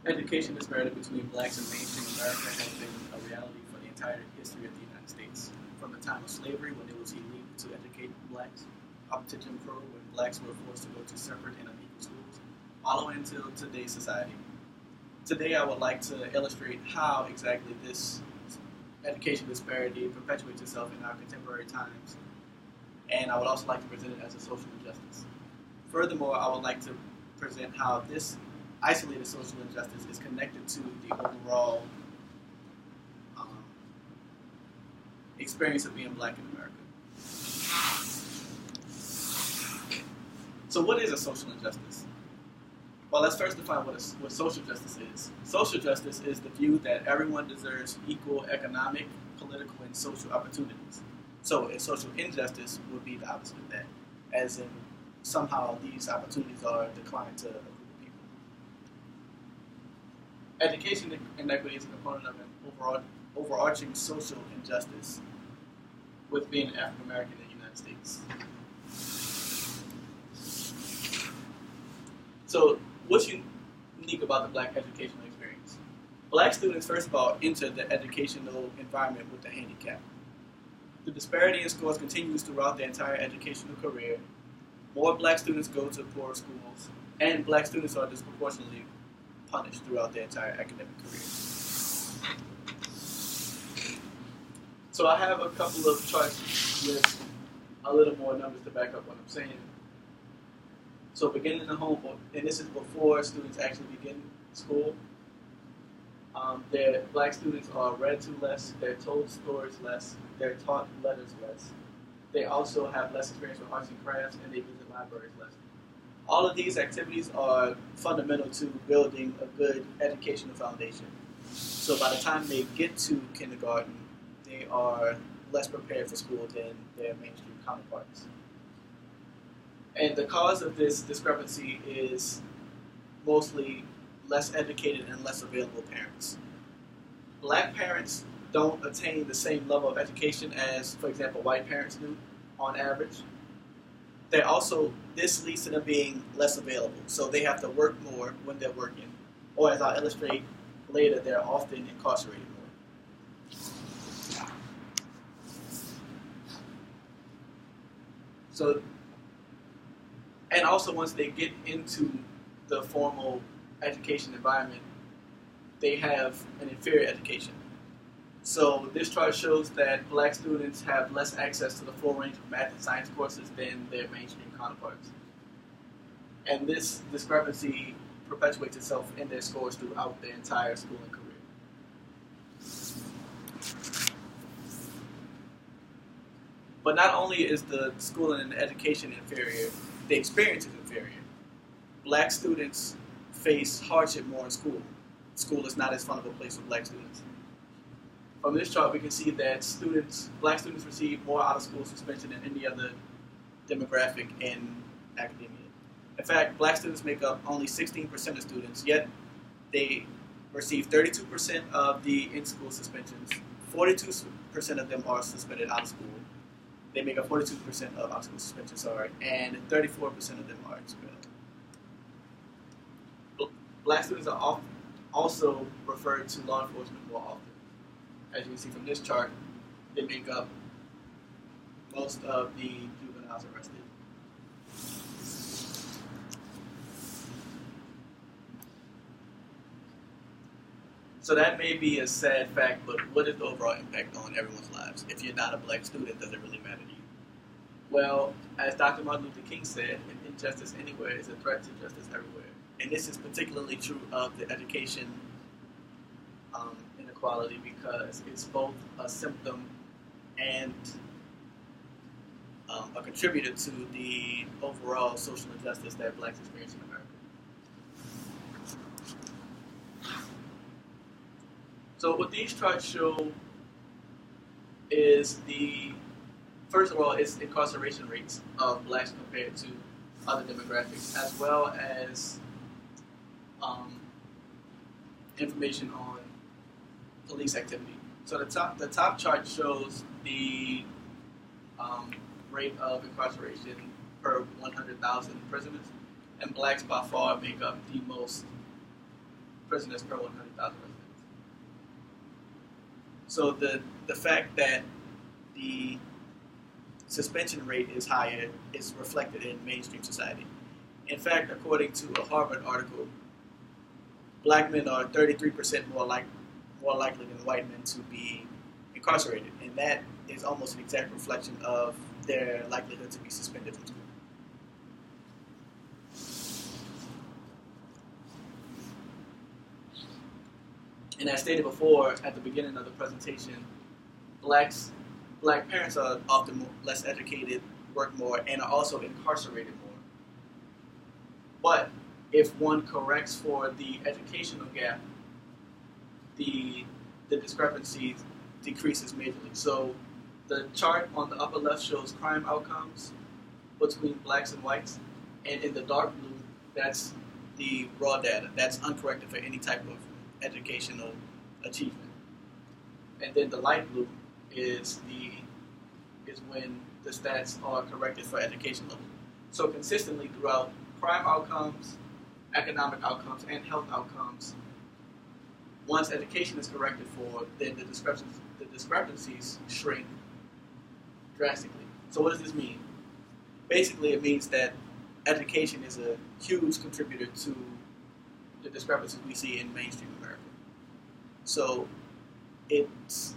Education disparity between blacks and mainstream America has been a reality for the entire history of the United States. From the time of slavery, when it was illegal to educate blacks, up to Jim Crow, when blacks were forced to go to separate and unequal schools, all the way until today's society. Today, I would like to illustrate how exactly this education disparity perpetuates itself in our contemporary times, and I would also like to present it as a social injustice. Furthermore, I would like to present how this isolated social injustice is connected to the overall experience of being black in America. So what is a social injustice? Well, let's first define what social justice is. Social justice is the view that everyone deserves equal economic, political, and social opportunities. So a social injustice would be the opposite of that, as in somehow these opportunities are declined to a group of people. Education inequity is a component of an overarching social injustice with being African American in the United States. So, what's unique about the black educational experience? Black students, first of all, enter the educational environment with a handicap. The disparity in scores continues throughout their entire educational career. More black students go to poorer schools, and black students are disproportionately punished throughout their entire academic career. So I have a couple of charts with a little more numbers to back up what I'm saying. So beginning the home, and this is before students actually begin school, their black students are read to less, they're told stories less, they're taught letters less. They also have less experience with arts and crafts, and they visit libraries less. All of these activities are fundamental to building a good educational foundation. So by the time they get to kindergarten, they are less prepared for school than their mainstream counterparts. And the cause of this discrepancy is mostly less educated and less available parents. Black parents don't attain the same level of education as, for example, white parents do on average. This leads to them being less available. So they have to work more when they're working. Or as I'll illustrate later, they're often incarcerated more. So, and also once they get into the formal education environment, they have an inferior education. So this chart shows that black students have less access to the full range of math and science courses than their mainstream counterparts. And this discrepancy perpetuates itself in their scores throughout their entire schooling career. But not only is the schooling and the education inferior, the experience is inferior. Black students face hardship more in school. School is not as fun of a place for black students. From this chart, we can see that black students receive more out-of-school suspension than any other demographic in academia. In fact, black students make up only 16% of students, yet they receive 32% of the in-school suspensions. 42% of them are suspended out of school. They make up 42% of out-of-school suspensions, and 34% of them are expelled. Black students are also referred to law enforcement more often. As you can see from this chart, they make up most of the juveniles arrested. So that may be a sad fact, but what is the overall impact on everyone's lives? If you're not a black student, does it really matter to you? Well, as Dr. Martin Luther King said, injustice anywhere is a threat to justice everywhere. And this is particularly true of the education inequality because it's both a symptom and a contributor to the overall social injustice that blacks experience in America. So what these charts show is first of all, it's incarceration rates of blacks compared to other demographics, as well as information on police activity. So the top chart shows the rate of incarceration per 100,000 prisoners, and blacks by far make up the most prisoners per 100,000 residents. So the fact that the suspension rate is higher is reflected in mainstream society. In fact, according to a Harvard article, black men are 33% more likely than white men to be incarcerated, and that is almost an exact reflection of their likelihood to be suspended from school. And as stated before at the beginning of the presentation, black parents are often less educated, work more, and are also incarcerated more. But if one corrects for the educational gap, the discrepancy decreases majorly. So the chart on the upper left shows crime outcomes between blacks and whites, and in the dark blue, that's the raw data. That's uncorrected for any type of educational achievement. And then the light blue is when the stats are corrected for education level. So consistently throughout crime outcomes, economic outcomes, and health outcomes, once education is corrected for, then the discrepancies shrink drastically. So what does this mean? Basically, it means that education is a huge contributor to the discrepancies we see in mainstream America. So it's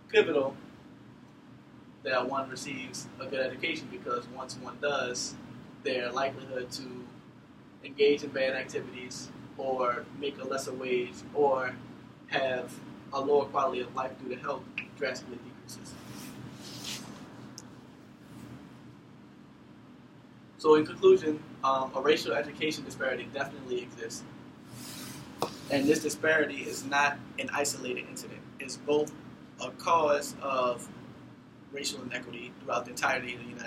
pivotal that one receives a good education, because once one does, their likelihood to engage in bad activities or make a lesser wage or have a lower quality of life due to health drastically decreases. So in conclusion, a racial education disparity definitely exists. And this disparity is not an isolated incident. It's both a cause of racial inequity throughout the entirety of the United States